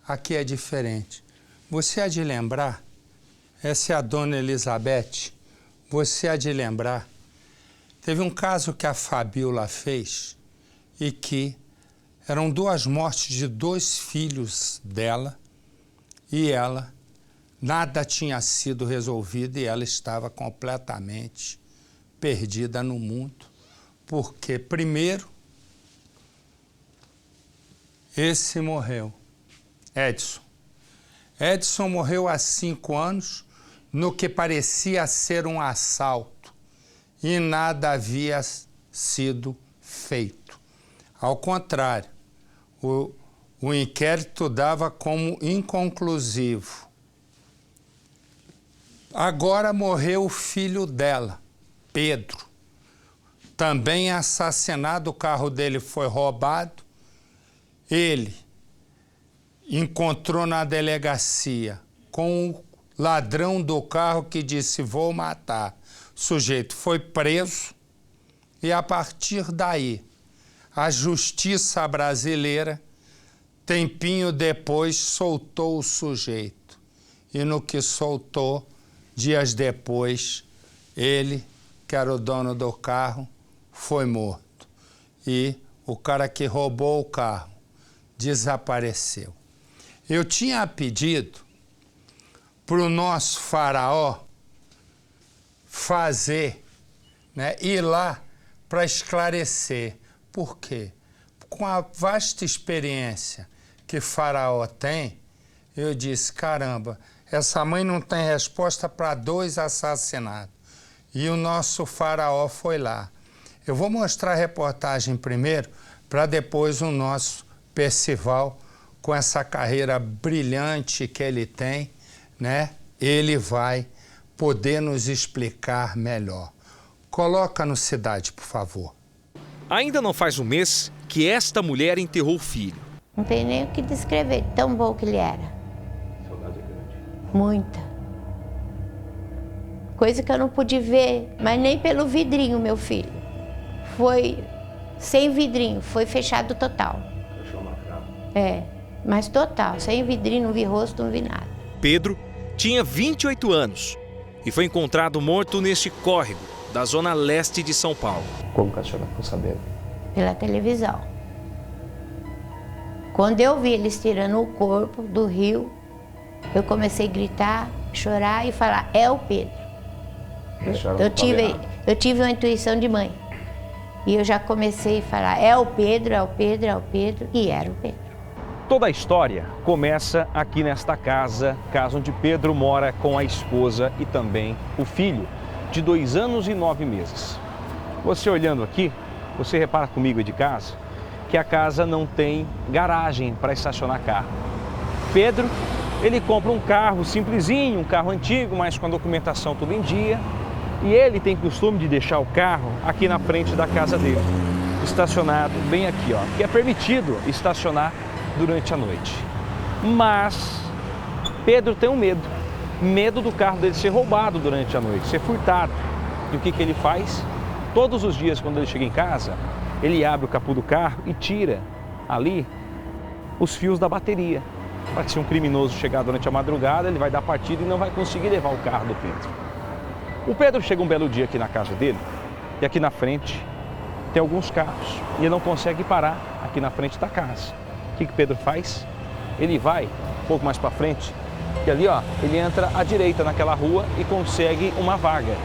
aqui é diferente. Você há de lembrar, essa é a dona Elizabeth, você há de lembrar, teve um caso que a Fabiola fez e que eram 2 mortes de 2 filhos dela e ela, nada tinha sido resolvido e ela estava completamente perdida no mundo. Porque, primeiro, esse morreu, Edson. Edson morreu há 5 anos no que parecia ser um assalto e nada havia sido feito. Ao contrário, o inquérito dava como inconclusivo. Agora morreu o filho dela, Pedro. Também assassinado, o carro dele foi roubado. Ele encontrou na delegacia com o ladrão do carro que disse, vou matar. O sujeito foi preso e, a partir daí, a justiça brasileira, tempinho depois, soltou o sujeito. E no que soltou, dias depois, ele, que era o dono do carro, foi morto. E o cara que roubou o carro desapareceu. Eu tinha pedido para o nosso faraó fazer, ir lá para esclarecer. Por quê? Com a vasta experiência que faraó tem, eu disse, caramba, essa mãe não tem resposta para 2 assassinatos. E o nosso faraó foi lá. Eu vou mostrar a reportagem primeiro, para depois o nosso Percival, com essa carreira brilhante que ele tem, ele vai poder nos explicar melhor. Coloca no Cidade, por favor. Ainda não faz um mês que esta mulher enterrou o filho. Não tem nem o que descrever, tão bom que ele era. Saudade é grande. Muita. Coisa que eu não pude ver, mas nem pelo vidrinho, meu filho. Foi sem vidrinho, foi fechado total. Fechou marcado. Mas total, sem vidrinho, não vi rosto, não vi nada. Pedro tinha 28 anos e foi encontrado morto neste córrego da zona leste de São Paulo. Como que a senhora ficou sabendo? Pela televisão. Quando eu vi eles tirando o corpo do rio, eu comecei a gritar, chorar e falar, é o Pedro. Eu tive uma intuição de mãe. E eu já comecei a falar, é o Pedro, é o Pedro, é o Pedro, e era o Pedro. Toda a história começa aqui nesta casa onde Pedro mora com a esposa e também o filho, de 2 anos e 9 meses. Você olhando aqui, você repara comigo aí de casa, que a casa não tem garagem para estacionar carro. Pedro, ele compra um carro simplesinho, um carro antigo, mas com a documentação tudo em dia. E ele tem costume de deixar o carro aqui na frente da casa dele, estacionado bem aqui, que é permitido estacionar durante a noite. Mas Pedro tem um medo do carro dele ser roubado durante a noite, ser furtado. E o que ele faz? Todos os dias, quando ele chega em casa, ele abre o capô do carro e tira ali os fios da bateria. Para que se um criminoso chegar durante a madrugada, ele vai dar partida e não vai conseguir levar o carro do Pedro. O Pedro chega um belo dia aqui na casa dele e aqui na frente tem alguns carros e ele não consegue parar aqui na frente da casa. O que Pedro faz? Ele vai um pouco mais para frente e ali ele entra à direita naquela rua e consegue uma vaga.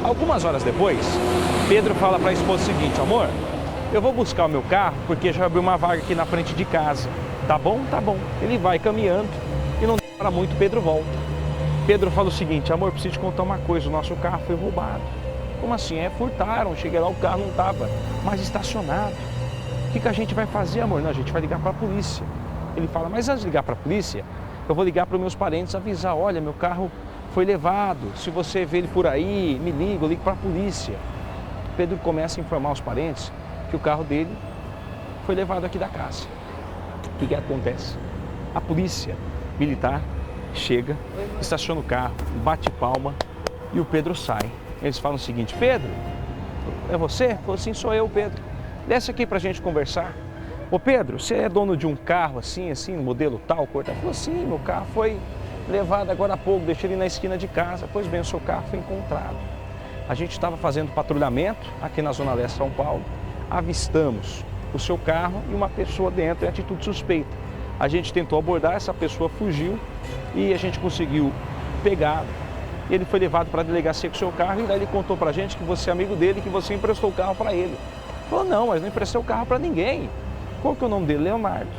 Algumas horas depois, Pedro fala para a esposa o seguinte, amor, eu vou buscar o meu carro porque já abriu uma vaga aqui na frente de casa. Tá bom? Tá bom. Ele vai caminhando e não demora muito, Pedro volta. Pedro fala o seguinte, amor, preciso te contar uma coisa, o nosso carro foi roubado. Como assim? Furtaram, cheguei lá, o carro não estava mais estacionado. O que a gente vai fazer, amor? Não, a gente vai ligar para a polícia. Ele fala, mas antes de ligar para a polícia, eu vou ligar para os meus parentes, avisar, olha, meu carro foi levado, se você vê ele por aí, me liga, eu ligo para a polícia. Pedro começa a informar os parentes que o carro dele foi levado aqui da casa. O que acontece? A polícia militar chega, estaciona o carro, bate palma e o Pedro sai. Eles falam o seguinte, Pedro, é você? Falou assim, sou eu, Pedro. Desce aqui pra gente conversar. Ô Pedro, você é dono de um carro assim, modelo tal, cor tal? Ele falou, sim, meu carro foi levado agora há pouco, deixei ele na esquina de casa. Pois bem, o seu carro foi encontrado. A gente estava fazendo patrulhamento aqui na Zona Leste de São Paulo, avistamos o seu carro e uma pessoa dentro em atitude suspeita. A gente tentou abordar, essa pessoa fugiu e a gente conseguiu pegá-lo. Ele foi levado para a delegacia com o seu carro e daí ele contou para a gente que você é amigo dele, que você emprestou o carro para ele. Ele falou, não, mas não emprestei o carro para ninguém. Qual que é o nome dele? Leonardo.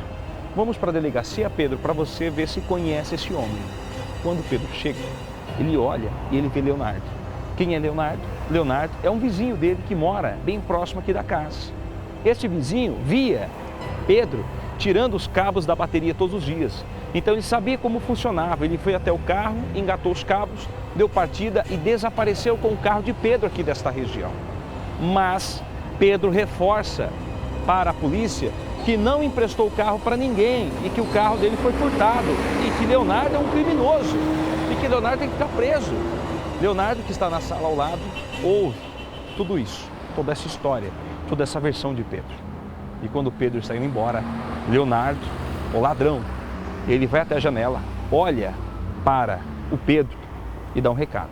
Vamos para a delegacia, Pedro, para você ver se conhece esse homem. Quando Pedro chega, ele olha e ele vê Leonardo. Quem é Leonardo? Leonardo é um vizinho dele que mora bem próximo aqui da casa. Este vizinho via Pedro tirando os cabos da bateria todos os dias. Então ele sabia como funcionava. Ele foi até o carro, engatou os cabos, deu partida e desapareceu com o carro de Pedro aqui desta região. Mas Pedro reforça para a polícia que não emprestou o carro para ninguém e que o carro dele foi furtado e que Leonardo é um criminoso e que Leonardo tem que ficar preso. Leonardo, que está na sala ao lado, ouve tudo isso, toda essa história, toda essa versão de Pedro. E quando Pedro está indo embora, Leonardo, o ladrão, ele vai até a janela, olha para o Pedro e dá um recado.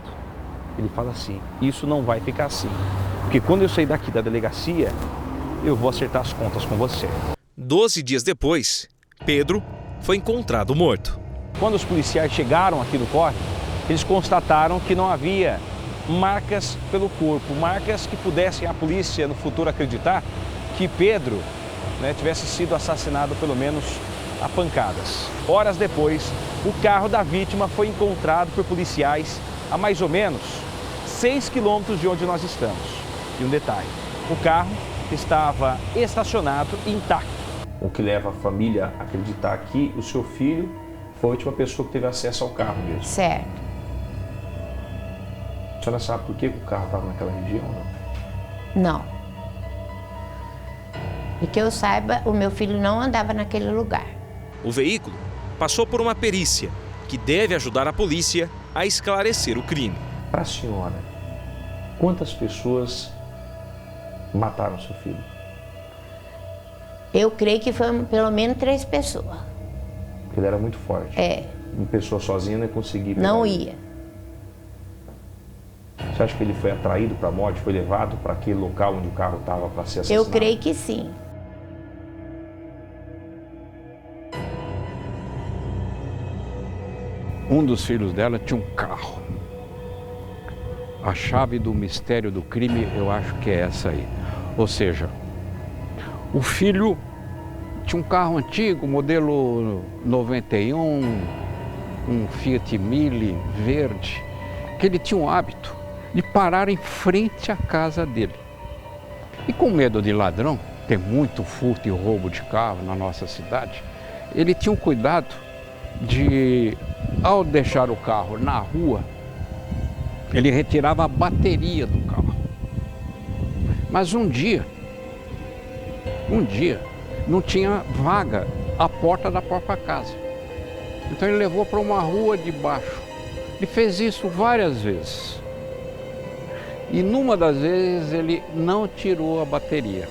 Ele fala assim, isso não vai ficar assim, porque quando eu sair daqui da delegacia, eu vou acertar as contas com você. 12 dias depois, Pedro foi encontrado morto. Quando os policiais chegaram aqui no córrego, eles constataram que não havia marcas pelo corpo, marcas que pudessem a polícia no futuro acreditar que Pedro tivesse sido assassinado pelo menos a pancadas. Horas depois, o carro da vítima foi encontrado por policiais a mais ou menos 6 quilômetros de onde nós estamos. E um detalhe, o carro estava estacionado intacto. O que leva a família a acreditar que o seu filho foi a última pessoa que teve acesso ao carro mesmo. Certo. A senhora sabe por que o carro estava naquela região? Não. E que eu saiba, o meu filho não andava naquele lugar. O veículo passou por uma perícia que deve ajudar a polícia a esclarecer o crime. Para a senhora, quantas pessoas mataram seu filho? Eu creio que foi pelo menos 3 pessoas. Porque ele era muito forte. É. Uma pessoa sozinha não ia conseguir pegar Não ele. ia. Você acha que ele foi atraído para a morte, foi levado para aquele local onde o carro estava para ser assassinado? Eu creio que sim. Um dos filhos dela tinha um carro. A chave do mistério do crime, eu acho que é essa aí. Ou seja, o filho tinha um carro antigo, modelo 91, um Fiat Mille verde, que ele tinha um hábito de parar em frente à casa dele. E com medo de ladrão, tem muito furto e roubo de carro na nossa cidade, ele tinha um cuidado de, ao deixar o carro na rua, ele retirava a bateria do carro. Mas um dia, não tinha vaga à porta da própria casa. Então ele levou para uma rua de baixo. Ele fez isso várias vezes. E numa das vezes ele não tirou a bateria.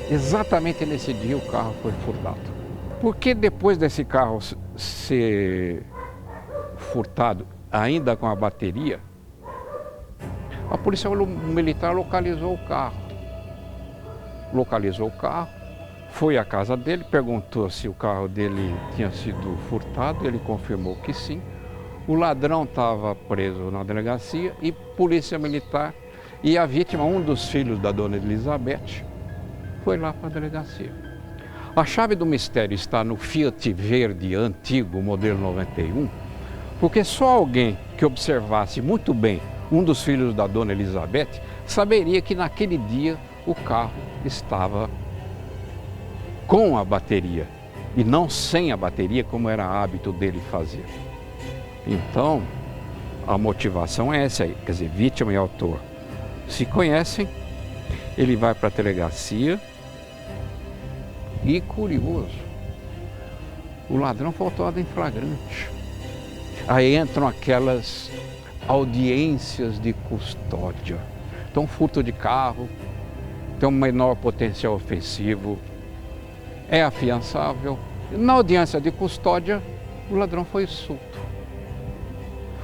Exatamente nesse dia o carro foi furtado. Porque depois desse carro ser furtado, ainda com a bateria, a polícia militar localizou o carro. Localizou o carro, foi à casa dele, perguntou se o carro dele tinha sido furtado, ele confirmou que sim. O ladrão estava preso na delegacia e polícia militar e a vítima, um dos filhos da dona Elizabeth, foi lá para a delegacia. A chave do mistério está no Fiat verde antigo, modelo 91, porque só alguém que observasse muito bem um dos filhos da dona Elizabeth saberia que naquele dia o carro estava com a bateria e não sem a bateria, como era hábito dele fazer. Então, a motivação é essa aí, quer dizer, vítima e autor se conhecem, ele vai para a delegacia e, curioso, o ladrão foi autuado em flagrante. Aí entram aquelas audiências de custódia. Então, furto de carro, tem um menor potencial ofensivo, é afiançável. Na audiência de custódia, o ladrão foi solto,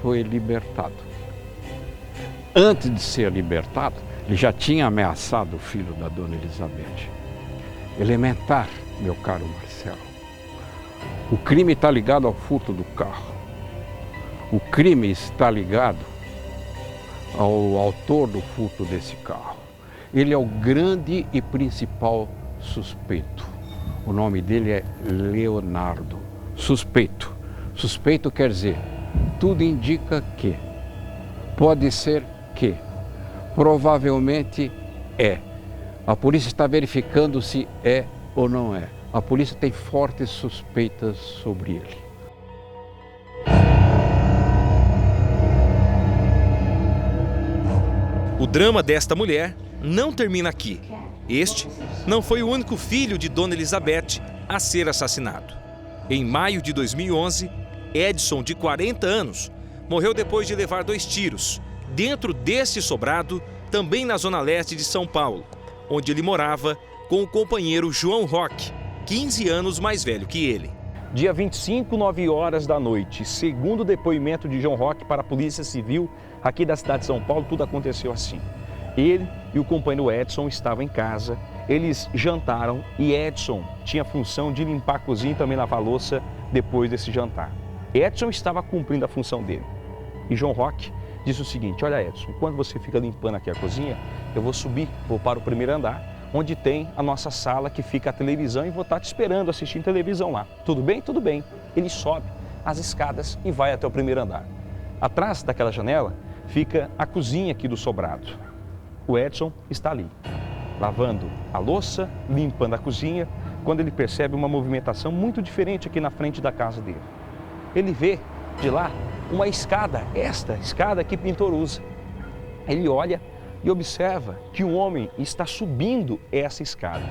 foi libertado. Antes de ser libertado, ele já tinha ameaçado o filho da dona Elizabeth. Elementar, meu caro Marcelo. O crime está ligado ao furto do carro. O crime está ligado ao autor do furto desse carro. Ele é o grande e principal suspeito. O nome dele é Leonardo. Suspeito. Suspeito quer dizer, tudo indica que, pode ser que, provavelmente é. A polícia está verificando se é ou não é. A polícia tem fortes suspeitas sobre ele. O drama desta mulher não termina aqui. Este não foi o único filho de Dona Elizabeth a ser assassinado. Em maio de 2011, Edson, de 40 anos, morreu depois de levar 2 tiros, dentro deste sobrado, também na zona leste de São Paulo, onde ele morava com o companheiro João Roque, 15 anos mais velho que ele. Dia 25, 9 horas da noite, segundo o depoimento de João Roque para a Polícia Civil aqui da cidade de São Paulo, tudo aconteceu assim. Ele e o companheiro Edson estavam em casa, eles jantaram e Edson tinha a função de limpar a cozinha e também lavar a louça depois desse jantar. Edson estava cumprindo a função dele. E João Roque disse o seguinte: olha Edson, quando você fica limpando aqui a cozinha, eu vou subir, vou para o primeiro andar, onde tem a nossa sala que fica a televisão e vou estar te esperando assistindo televisão lá. Tudo bem? Tudo bem. Ele sobe as escadas e vai até o primeiro andar. Atrás daquela janela fica a cozinha aqui do sobrado. O Edson está ali, lavando a louça, limpando a cozinha, quando ele percebe uma movimentação muito diferente aqui na frente da casa dele. Ele vê de lá uma escada, esta escada que pintor usa. Ele olha e observa que um homem está subindo essa escada.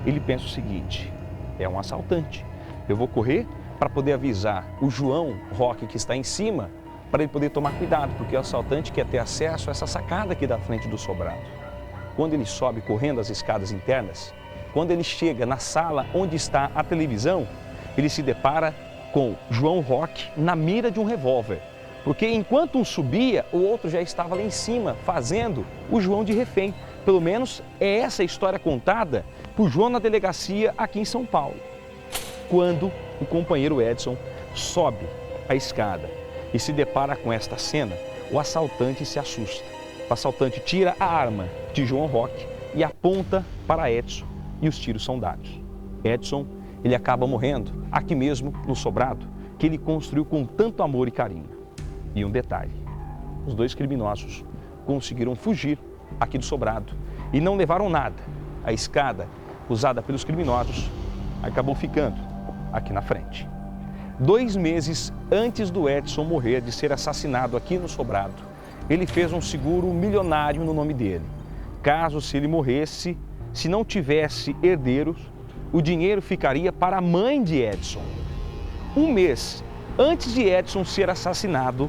Ele pensa o seguinte: é um assaltante. Eu vou correr para poder avisar o João Roque que está em cima, para ele poder tomar cuidado, porque o assaltante quer ter acesso a essa sacada aqui da frente do sobrado. Quando ele sobe correndo as escadas internas, quando ele chega na sala onde está a televisão, ele se depara com João Roque na mira de um revólver. Porque enquanto um subia, o outro já estava lá em cima, fazendo o João de refém. Pelo menos é essa a história contada por João na delegacia aqui em São Paulo. Quando o companheiro Edson sobe a escada e se depara com esta cena, o assaltante se assusta. O assaltante tira a arma de João Roque e aponta para Edson e os tiros são dados. Edson, ele acaba morrendo aqui mesmo no sobrado que ele construiu com tanto amor e carinho. E um detalhe: os 2 criminosos conseguiram fugir aqui do sobrado e não levaram nada. A escada usada pelos criminosos acabou ficando aqui na frente. 2 meses antes do Edson morrer, de ser assassinado aqui no sobrado, ele fez um seguro milionário no nome dele. Caso se ele morresse, se não tivesse herdeiros, o dinheiro ficaria para a mãe de Edson. 1 mês antes de Edson ser assassinado,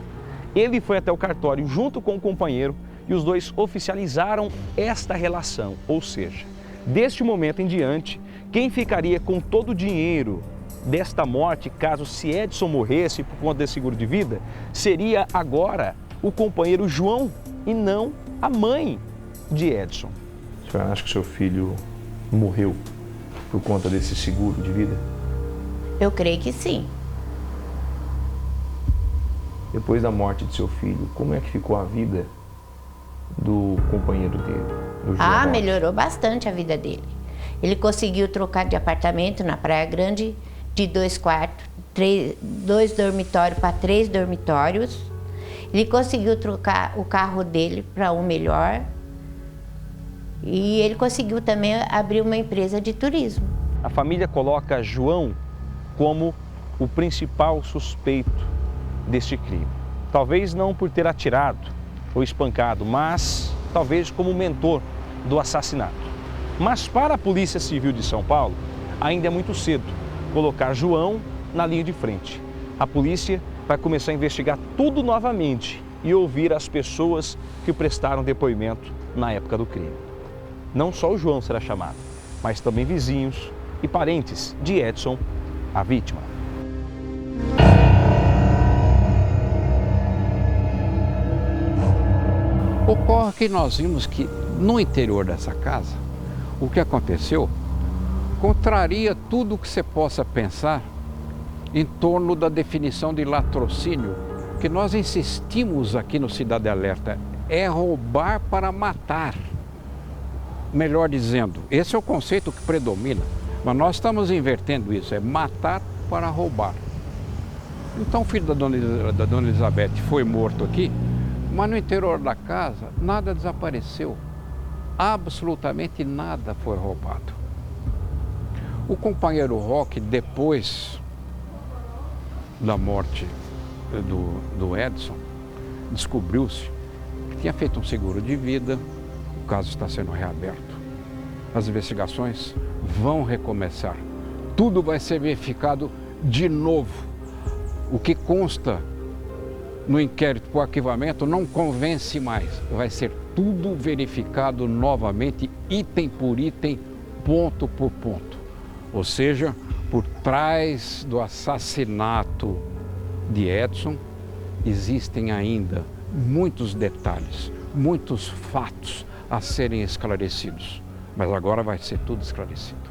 ele foi até o cartório junto com o companheiro e os 2 oficializaram esta relação. Ou seja, deste momento em diante, quem ficaria com todo o dinheiro desta morte, caso se Edson morresse por conta desse seguro de vida, seria agora o companheiro João e não a mãe de Edson. A senhora acha que seu filho morreu por conta desse seguro de vida? Eu creio que sim. Depois da morte de seu filho, como é que ficou a vida do companheiro dele? Do João Roque? Melhorou bastante a vida dele. Ele conseguiu trocar de apartamento na Praia Grande, de 2 quartos, 2 dormitórios para 3 dormitórios. Ele conseguiu trocar o carro dele para um melhor. E ele conseguiu também abrir uma empresa de turismo. A família coloca João como o principal suspeito deste crime. Talvez não por ter atirado ou espancado, mas talvez como mentor do assassinato. Mas para a Polícia Civil de São Paulo, ainda é muito cedo colocar João na linha de frente. A polícia vai começar a investigar tudo novamente e ouvir as pessoas que prestaram depoimento na época do crime. Não só o João será chamado, mas também vizinhos, e parentes de Edson, a vítima. Ocorre que nós vimos que no interior dessa casa, o que aconteceu contraria tudo o que você possa pensar em torno da definição de latrocínio, que nós insistimos aqui no Cidade Alerta, é roubar para matar. Melhor dizendo, esse é o conceito que predomina, mas nós estamos invertendo isso, é matar para roubar. Então o filho da dona Elizabeth foi morto aqui, mas no interior da casa nada desapareceu, absolutamente nada foi roubado. O companheiro Roque, depois da morte do Edson, descobriu-se que tinha feito um seguro de vida, o caso está sendo reaberto. As investigações vão recomeçar, tudo vai ser verificado de novo. O que consta no inquérito por arquivamento não convence mais, vai ser tudo verificado novamente, item por item, ponto por ponto. Ou seja, por trás do assassinato de Edson, existem ainda muitos detalhes, muitos fatos a serem esclarecidos. Mas agora vai ser tudo esclarecido.